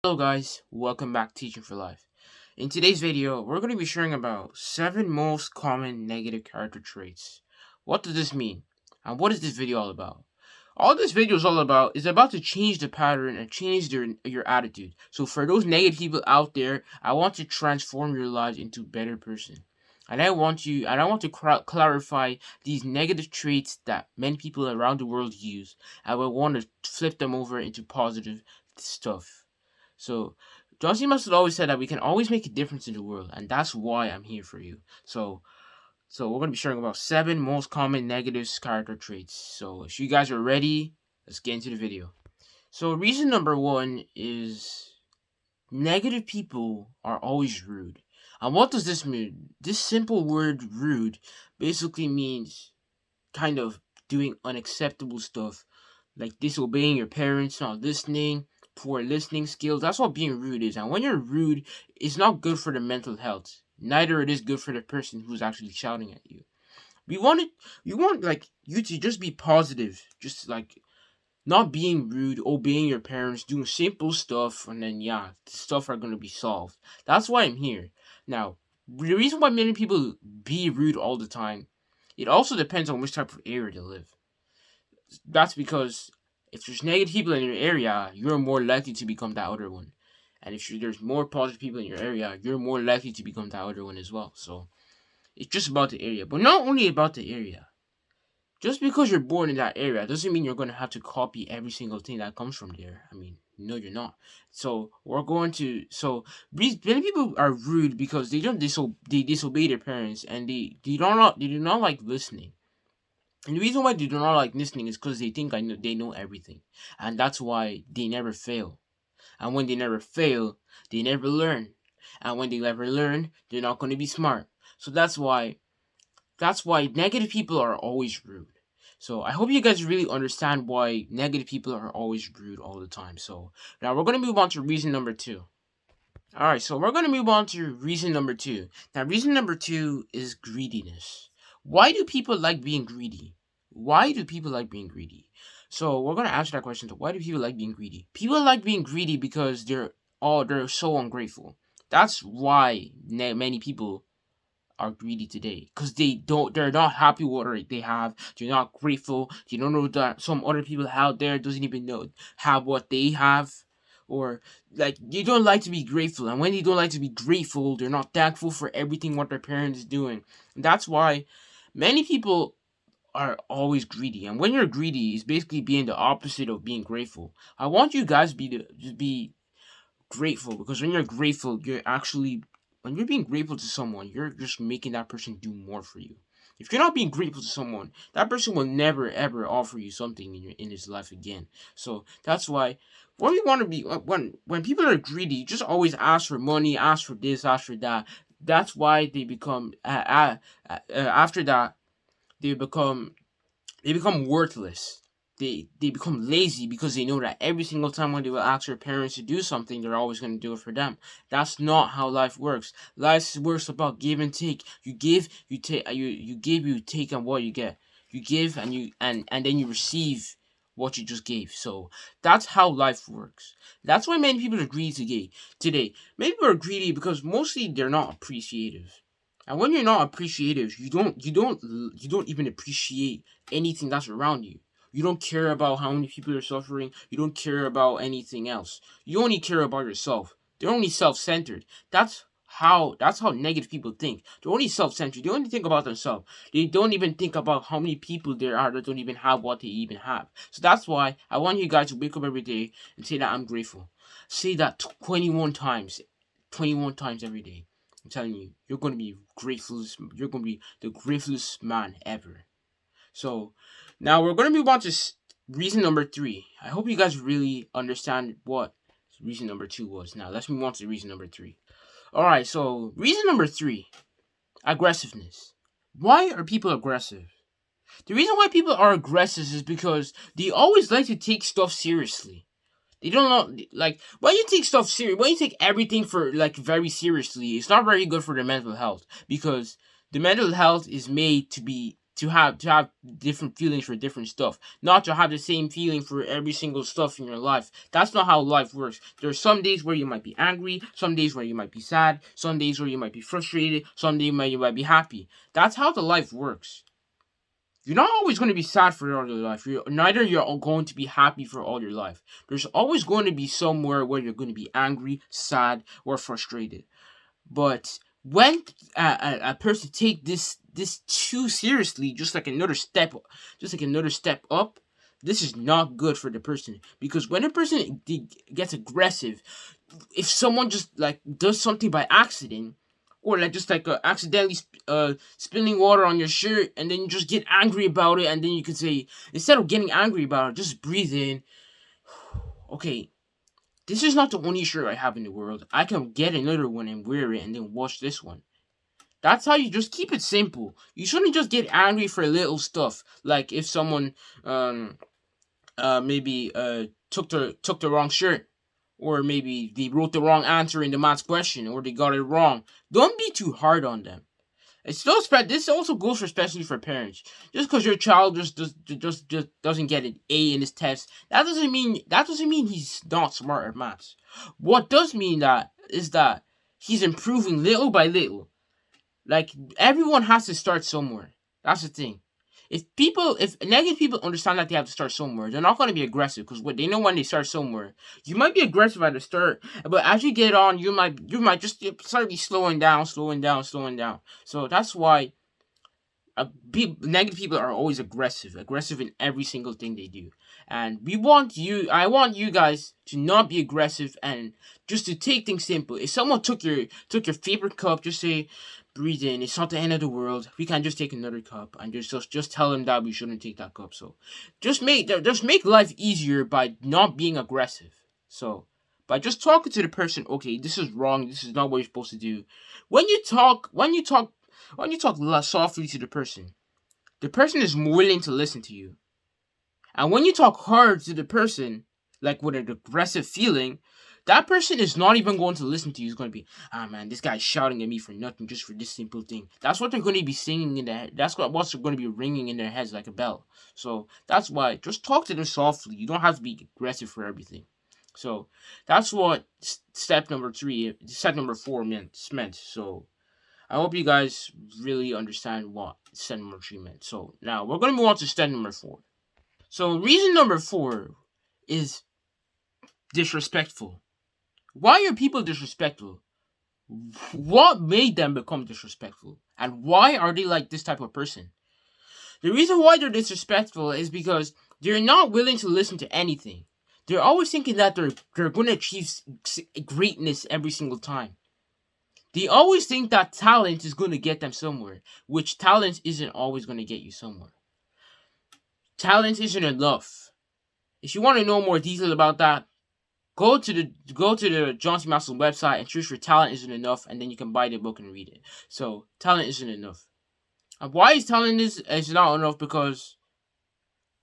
Hello guys, welcome back to Teaching for Life. In today's video, we're going to be sharing about 7 most common negative character traits. What does this mean? And what is this video all about? All this video is all about is about to change the pattern and change your attitude. So for those negative people out there, I want to transform your lives into a better person. And I want to clarify these negative traits that many people around the world use. And we want to flip them over into positive stuff. So John C. Mustard always said that we can always make a difference in the world, and that's why I'm here for you. So we're gonna be sharing about 7 most common negative character traits. So if you guys are ready, let's get into the video. So reason number 1 is negative people are always rude. And what does this mean? This simple word rude basically means kind of doing unacceptable stuff, like disobeying your parents, not listening, poor listening skills. That's what being rude is. And when you're rude, it's not good for the mental health. Neither it is good for the person who's actually shouting at you. We want it. We want like you to just be positive, just like not being rude, obeying your parents, doing simple stuff, and then yeah, stuff are gonna be solved. That's why I'm here. Now, the reason why many people be rude all the time, it also depends on which type of area they live. That's because if there's negative people in your area, you're more likely to become that other one. And if there's more positive people in your area, you're more likely to become that other one as well. So it's just about the area. But not only about the area. Just because you're born in that area doesn't mean you're going to have to copy every single thing that comes from there. I mean, no, you're not. So we're going to. So many people are rude because they disobey their parents, and they do not like listening. And the reason why they do not like listening is because they think they know everything, and that's why they never fail. And when they never fail, they never learn. And when they never learn, they're not going to be smart. So that's why negative people are always rude. So I hope you guys really understand why negative people are always rude all the time. So now we're going to move on to reason number 2. All right, so we're going to move on to reason number 2. Now, reason number 2 is greediness. Why do people like being greedy? Why do people like being greedy? So we're going to answer that question. So why do people like being greedy? People like being greedy because they're so ungrateful. That's why many people are greedy today, because they're not happy with what they have. They're not grateful. They don't know that some other people out there doesn't even know have what they have, or like they don't like to be grateful. And when they don't like to be grateful, they're not thankful for everything what their parents is doing. And that's why many people are always greedy. And when you're greedy, it's basically being the opposite of being grateful. I want you guys to be grateful, because when you're grateful, you're actually when you're being grateful to someone, you're just making that person do more for you. If you're not being grateful to someone, that person will never ever offer you something in his life again. So that's why when we want to be when people are greedy, just always ask for money, ask for this, ask for that. That's why they become after that they become they become worthless. They become lazy because they know that every single time when they will ask their parents to do something, they're always going to do it for them. That's not how life works. Life works about give and take. You give, you take, you give, you take, and what you get. You give and and then you receive what you just gave. So that's how life works. That's why many people are greedy today. Many people are greedy because mostly they're not appreciative. And when you're not appreciative, you don't even appreciate anything that's around you. You don't care about how many people are suffering. You don't care about anything else. You only care about yourself. They're only self-centered. That's how negative people think. They're only self-centered. They only think about themselves. They don't even think about how many people there are that don't even have what they even have. So that's why I want you guys to wake up every day and say that I'm grateful. Say that 21 times. 21 times every day. I'm telling you, you're going to be grateful. You're going to be the gratefullest man ever. So now we're going to move on to reason number 3. I hope you guys really understand what reason number 2 was. Now let's move on to reason number 3. All right, so reason number 3, aggressiveness. Why are people aggressive? The reason why people are aggressive is because they always like to take stuff seriously. They don't know, like, when you take stuff serious, when you take everything for, like, very seriously, it's not very good for the mental health, because the mental health is made to have different feelings for different stuff, not to have the same feeling for every single stuff in your life. That's not how life works. There's some days where you might be angry, some days where you might be sad, some days where you might be frustrated, some days where you might be happy. That's how the life works. You're not always going to be sad for all your life. Neither you're going to be happy for all your life. There's always going to be somewhere where you're going to be angry, sad, or frustrated. But when a person take this too seriously, just like another step up, this is not good for the person. Because when a person gets aggressive, if someone just like does something by accident, or like just like accidentally spilling water on your shirt, and then you just get angry about it, and then you can say, instead of getting angry about it, just breathe in. Okay, this is not the only shirt I have in the world. I can get another one and wear it and then wash this one. That's how you just keep it simple. You shouldn't just get angry for little stuff. Like if someone maybe took the wrong shirt, or maybe they wrote the wrong answer in the maths question, or they got it wrong. Don't be too hard on them. This also goes for, especially for parents. Just because your child just doesn't get an A in his test, that doesn't mean he's not smart at maths. What does mean that is that he's improving little by little. Like, everyone has to start somewhere. That's the thing. If negative people understand that they have to start somewhere, they're not going to be aggressive, because they know when they start somewhere. You might be aggressive at the start, but as you get on, you might just start be slowing down. So that's why negative people are always aggressive in every single thing they do. And I want you guys to not be aggressive and just to take things simple. If someone took your favorite cup, just say, breathe in. It's not the end of the world. We can just take another cup, and just tell them that we shouldn't take that cup. So just make life easier by not being aggressive. So by just talking to the person, okay, this is wrong. This is not what you're supposed to do. When you talk softly to the person is willing to listen to you. And when you talk hard to the person, like with an aggressive feeling, that person is not even going to listen to you. He's going to be, man, this guy's shouting at me for nothing, just for this simple thing. That's what they're going to be singing in their head. That's what's going to be ringing in their heads like a bell. So that's why, just talk to them softly. You don't have to be aggressive for everything. So that's what step number 4 meant. So I hope you guys really understand what step number 3 meant. So now we're going to move on to step number 4. So reason number 4 is disrespectful. Why are people disrespectful? What made them become disrespectful? And why are they like this type of person? The reason why they're disrespectful is because they're not willing to listen to anything. They're always thinking that they're going to achieve greatness every single time. They always think that talent is going to get them somewhere, which talent isn't always going to get you somewhere. Talent isn't enough. If you want to know more details about that, go to the John C. Maxwell website and choose for Talent Isn't Enough, and then you can buy the book and read it. So talent isn't enough. And why is talent is not enough? Because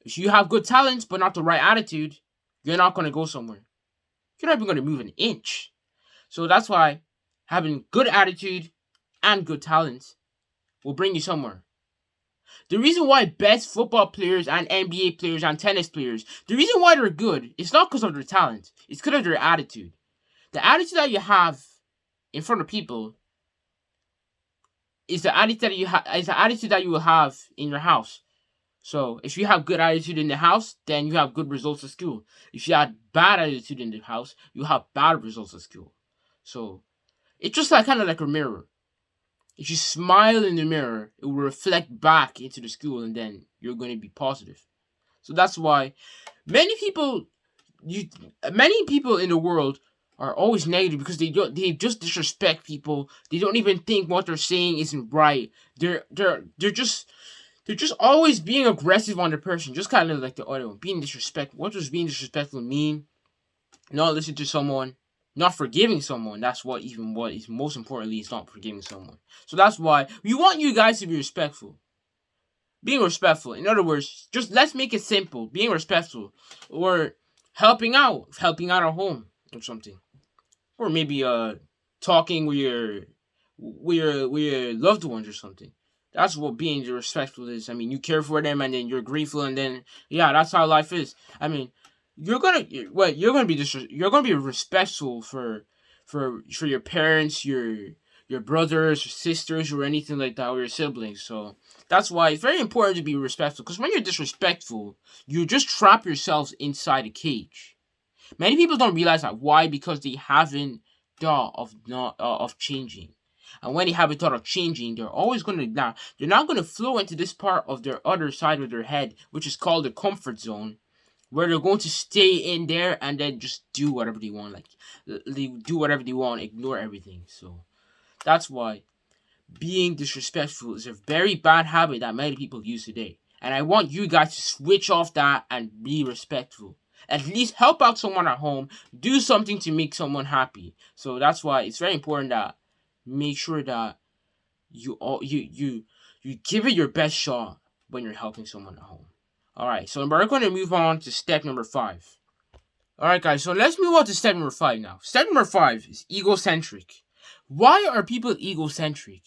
if you have good talent but not the right attitude, you're not going to go somewhere. You're not even going to move an inch. So that's why having good attitude and good talent will bring you somewhere. The reason why best football players and NBA players and tennis players, the reason why they're good, it's not because of their talent. It's because of their attitude. The attitude that you have in front of people is the attitude that you will have in your house. So if you have good attitude in the house, then you have good results at school. If you have bad attitude in the house, you have bad results at school. So it's just kind of like a mirror. If you smile in the mirror, it will reflect back into the school, and then you're going to be positive. So that's why many people in the world are always negative, because they just disrespect people. They don't even think what they're saying isn't right. They're just always being aggressive on the person, just kind of like the other one, being disrespectful. What does being disrespectful mean? Not listening to someone. Not forgiving someone. That's what is most importantly is not forgiving someone. So that's why we want you guys to be respectful. Being respectful. In other words, just let's make it simple. Being respectful. Or helping out at home or something. Or maybe talking with your loved ones or something. That's what being respectful is. I mean, you care for them, and then you're grateful, and then yeah, that's how life is. I mean, you're gonna be you're gonna be respectful for your parents, your brothers, your sisters, or anything like that, or your siblings. So that's why it's very important to be respectful. Because when you're disrespectful, you just trap yourselves inside a cage. Many people don't realize that. Why? Because they haven't thought of changing. And when they haven't thought of changing, they're always going to now. They're not going to flow into this part of their other side of their head, which is called the comfort zone, where they're going to stay in there and then just do whatever they want. Like they do whatever they want, ignore everything. So that's why being disrespectful is a very bad habit that many people use today. And I want you guys to switch off that and be respectful. At least help out someone at home. Do something to make someone happy. So that's why it's very important that make sure that you give it your best shot when you're helping someone at home. Alright, so we're going to move on to step number 5. Alright guys, so let's move on to step number 5 now. Step number 5 is egocentric. Why are people egocentric?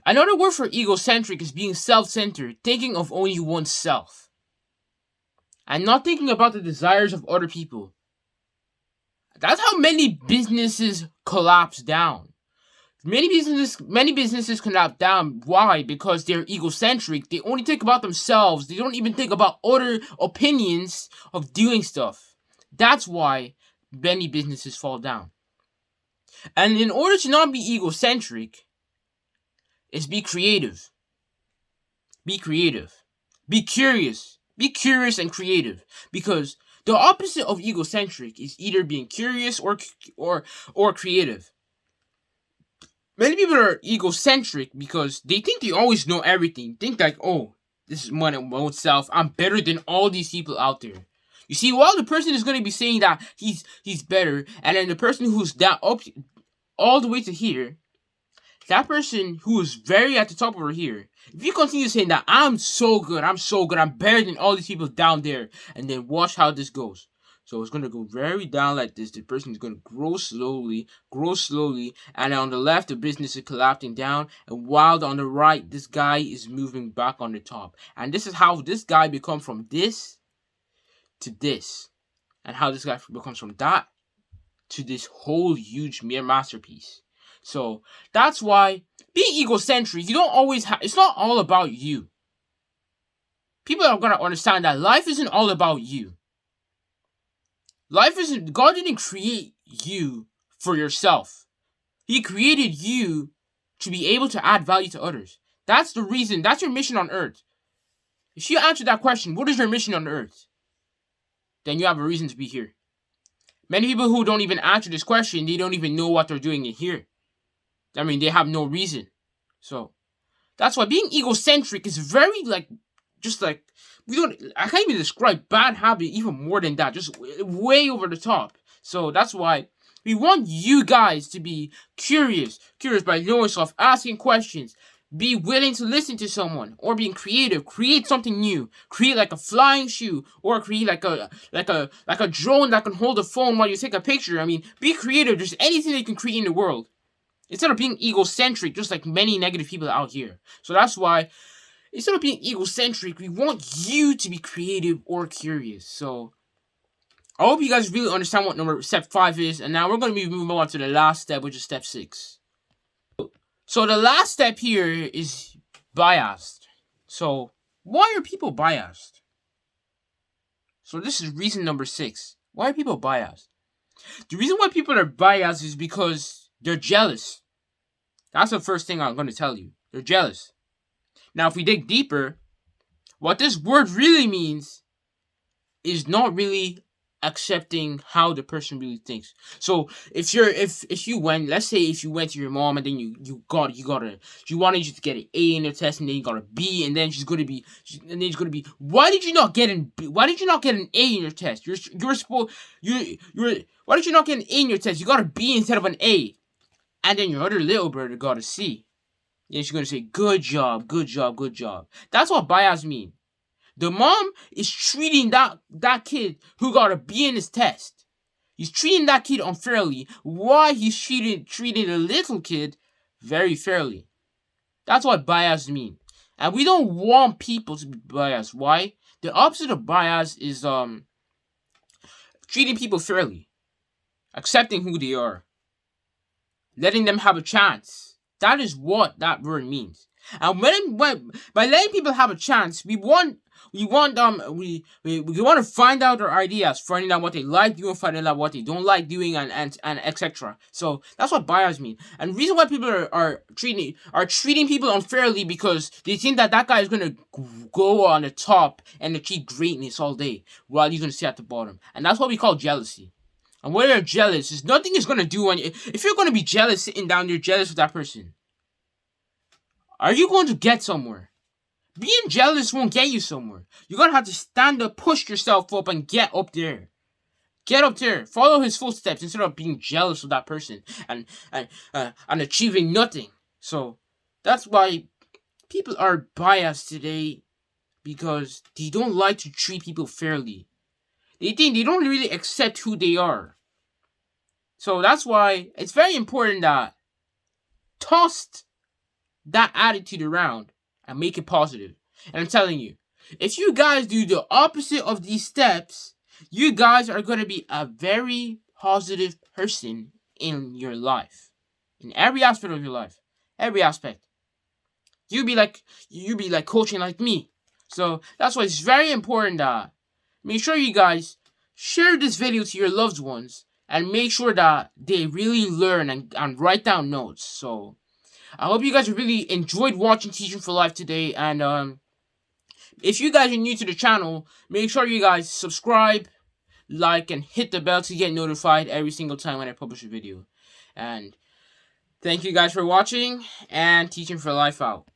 Another word for egocentric is being self-centered, thinking of only oneself, and not thinking about the desires of other people. That's how many businesses collapse down. Many businesses collapse down. Why? Because they're egocentric. They only think about themselves. They don't even think about other opinions of doing stuff. That's why many businesses fall down. And in order to not be egocentric, is be creative. Be creative. Be curious. Be curious and creative. Because the opposite of egocentric is either being curious or creative. Many people are egocentric because they think they always know everything. Think like, oh, this is my own self. I'm better than all these people out there. You see, while the person is going to be saying that he's better, and then the person who's that up all the way to here, that person who is very at the top over here, if you continue saying that I'm so good, I'm better than all these people down there, and then watch how this goes. So it's going to go very down like this. The person is going to grow slowly, and on the left, the business is collapsing down, and while on the right, this guy is moving back on the top. And this is how this guy becomes from this to this, and how this guy becomes from that to this whole huge masterpiece. So that's why being egocentric, you don't always it's not all about you. People are going to understand that life isn't all about you. God didn't create you for yourself. He created you to be able to add value to others. That's the reason, that's your mission on earth. If you answer that question, what is your mission on earth? Then you have a reason to be here. Many people who don't even answer this question, they don't even know what they're doing in here. I mean, they have no reason. So, that's why being egocentric is very, I can't even describe bad habit even more than that. Just way over the top. So, that's why we want you guys to be curious by knowing stuff, asking questions, be willing to listen to someone, or being creative, create something new, create like a flying shoe, or create like a drone that can hold a phone while you take a picture. I mean, be creative. There's anything that you can create in the world. Instead of being egocentric, just like many negative people out here. So that's why, instead of being egocentric, we want you to be creative or curious. So, I hope you guys really understand what step 5 is. And now we're going to be moving on to the last step, which is step 6. So the last step here is biased. So, why are people biased? So this is reason number 6. Why are people biased? The reason why people are biased is because they're jealous. That's the first thing I'm going to tell you. They're jealous. Now, if we dig deeper, what this word really means is not really accepting how the person really thinks. So, if you went to your mom and then you wanted you to get an A in your test and then you got a B and then she's gonna be why did you not get an A in your test? Why did you not get an A in your test? You got a B instead of an A. And then your other little brother got a C. Then she's going to say, good job. That's what bias mean. The mom is treating that kid who got a B in his test. He's treating that kid unfairly. Why he's treating a little kid very fairly. That's what bias mean. And we don't want people to be biased. Why? The opposite of bias is treating people fairly, accepting who they are, letting them have a chance. That is what that word means. And when by letting people have a chance, we want to find out their ideas, finding out what they like doing, finding out what they don't like doing, and etc. So that's what bias mean. And the reason why people are treating people unfairly because they think that guy is gonna go on the top and achieve greatness all day while you're gonna stay at the bottom. And that's what we call jealousy. And when you're jealous, there's nothing is gonna do on you. If you're gonna be jealous sitting down, you're jealous with that person. Are you going to get somewhere? Being jealous won't get you somewhere. You're gonna have to stand up, push yourself up, and get up there. Get up there. Follow his footsteps instead of being jealous of that person and achieving nothing. So that's why people are biased today, because they don't like to treat people fairly. They think they don't really accept who they are. So that's why it's very important that toss that attitude around and make it positive. And I'm telling you, if you guys do the opposite of these steps, you guys are going to be a very positive person in your life. In every aspect of your life. Every aspect. You be like coaching like me. So that's why it's very important that make sure you guys share this video to your loved ones and make sure that they really learn and write down notes. So I hope you guys really enjoyed watching Teaching for Life today, and if you guys are new to the channel, make sure you guys subscribe, like, and hit the bell to get notified every single time when I publish a video. And thank you guys for watching, and Teaching for Life out.